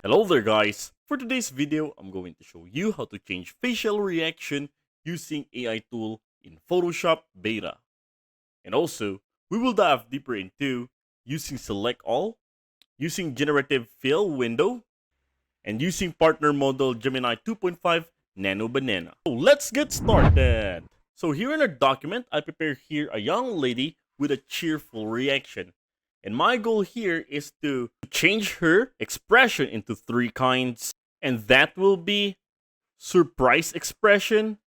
Hello there guys! For today's video, I'm going to show you how to change facial reaction using AI tool in Photoshop Beta. And also, we will dive deeper into using Select All, using Generative Fill window, and using partner model Gemini 2.5 Nano Banana. So let's get started! So here in our document, I prepare here a young lady with a cheerful reaction. And my goal here is to change her expression into three kinds. And that will be surprise expression,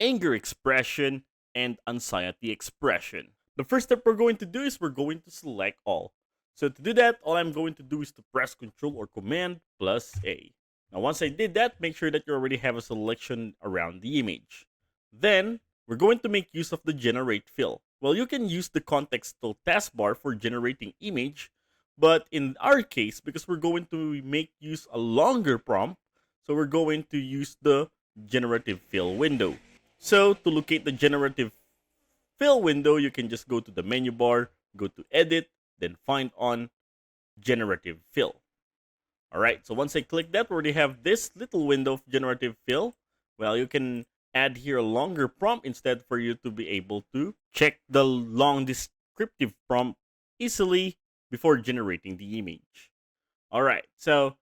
anger expression, and anxiety expression. The first step we're going to do is we're going to select all. So to do that, all I'm going to do is to press Control or Command plus A. Now once I did that, make sure that you already have a selection around the image. Then, we're going to make use of the Generate Fill. Well, you can use the contextual taskbar for generating image, but in our case, because we're going to make use a longer prompt, so we're going to use the Generative Fill window. So to locate the Generative Fill window, you can just go to the menu bar, go to Edit, then find on Generative Fill. Alright, so once I click that, we already have this little window of Generative Fill. Well, you can add here a longer prompt instead for you to be able to check the long descriptive prompt easily before generating the image. Alright, so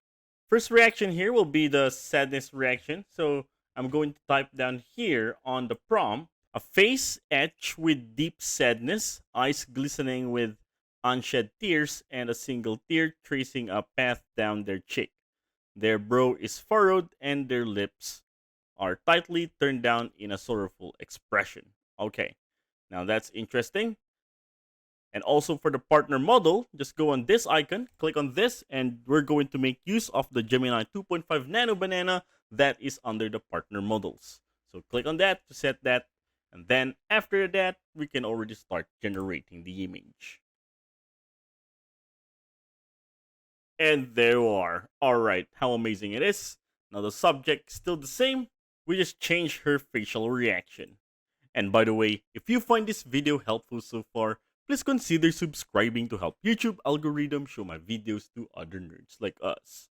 first reaction here will be the sadness reaction. So I'm going to type down here on the prompt, a face etched with deep sadness, eyes glistening with unshed tears, and a single tear tracing a path down their cheek. Their brow is furrowed and their lips are tightly turned down in a sorrowful expression. Okay, now that's interesting. And also for the partner model, just go on this icon, click on this, and we're going to make use of the Gemini 2.5 Nano Banana that is under the partner models. So click on that to set that, and then after that, we can already start generating the image. And there you are. Alright, how amazing it is. Now the subject is still the same, we just changed her facial reaction. And by the way, if you find this video helpful so far, please consider subscribing to help YouTube algorithm show my videos to other nerds like us.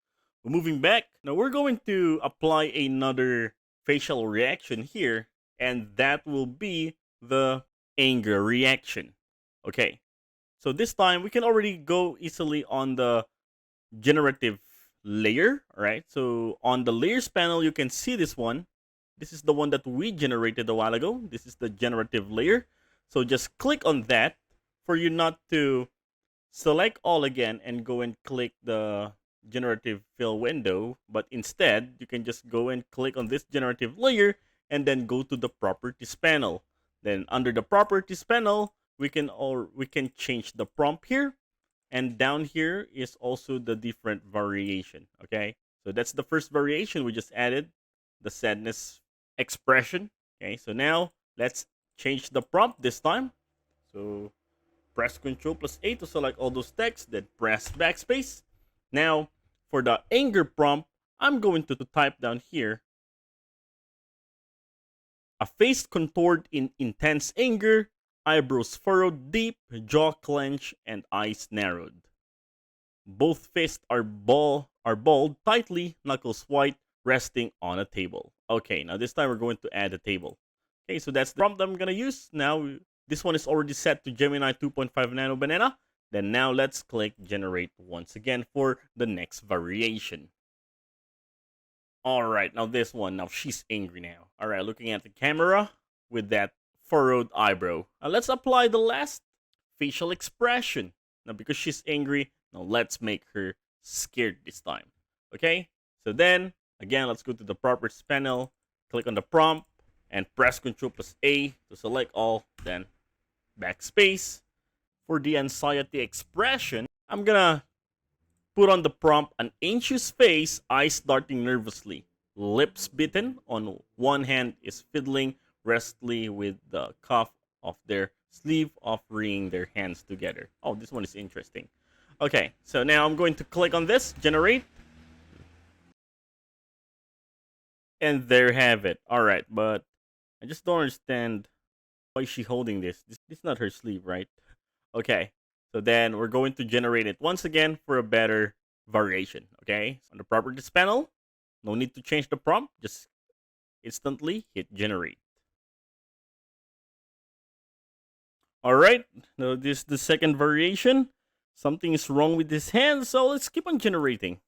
Moving back, now we're going to apply another facial reaction here, and that will be the anger reaction. Okay, so this time we can already go easily on the generative layer. All right, so on the layers panel, you can see this one. This is the one that we generated a while ago. This is the generative layer. So just click on that for you not to select all again and go and click the generative fill window, but instead you can just go and click on this generative layer and then go to the properties panel. Then under the properties panel, we can change the prompt here, and down here is also the different variation. Okay, so that's the first variation we just added, the sadness expression. Okay, so now let's change the prompt this time. So press Ctrl plus A to select all those texts, then press backspace. Now for the anger prompt, I'm going to type down here, a face contorted in intense anger, eyebrows furrowed deep, jaw clenched, and eyes narrowed. Both fists are balled tightly, knuckles white, resting on a table. Okay, now this time we're going to add a table. Okay, so that's the prompt I'm gonna use. Now this one is already set to Gemini 2.5 Nano Banana. Then now let's click generate once again for the next variation. Alright, now this one, now she's angry now. Alright, looking at the camera with that furrowed eyebrow. Now let's apply the last facial expression. Now because she's angry, now let's make her scared this time. Okay, so then again, let's go to the properties panel, click on the prompt, and press Ctrl plus A to select all, then backspace. For the anxiety expression, I'm gonna put on the prompt an anxious face, eyes darting nervously, lips bitten, on one hand is fiddling restlessly with the cuff of their sleeve of wringing their hands together. Oh, this one is interesting. Okay, so now I'm going to click on this, generate. And there have it. Alright, but I just don't understand why is she holding this. This is not her sleeve, right? Okay, so then we're going to generate it once again for a better variation. Okay. Okay, on the properties panel, no need to change the prompt, just instantly hit generate. Alright, now this is the second variation. Something is wrong with his hand, so let's keep on generating.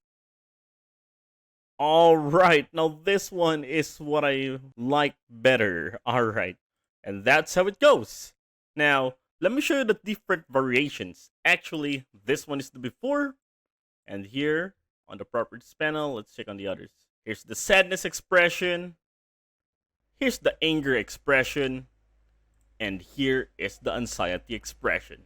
Alright, now this one is what I like better. Alright, and that's how it goes. Now, let me show you the different variations. Actually, this one is the before, and here on the properties panel, let's check on the others. Here's the sadness expression, here's the anger expression, and here is the anxiety expression.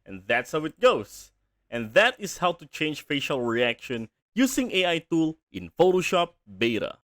And that's how it goes. And that is how to change facial reaction using AI tool in Photoshop Beta.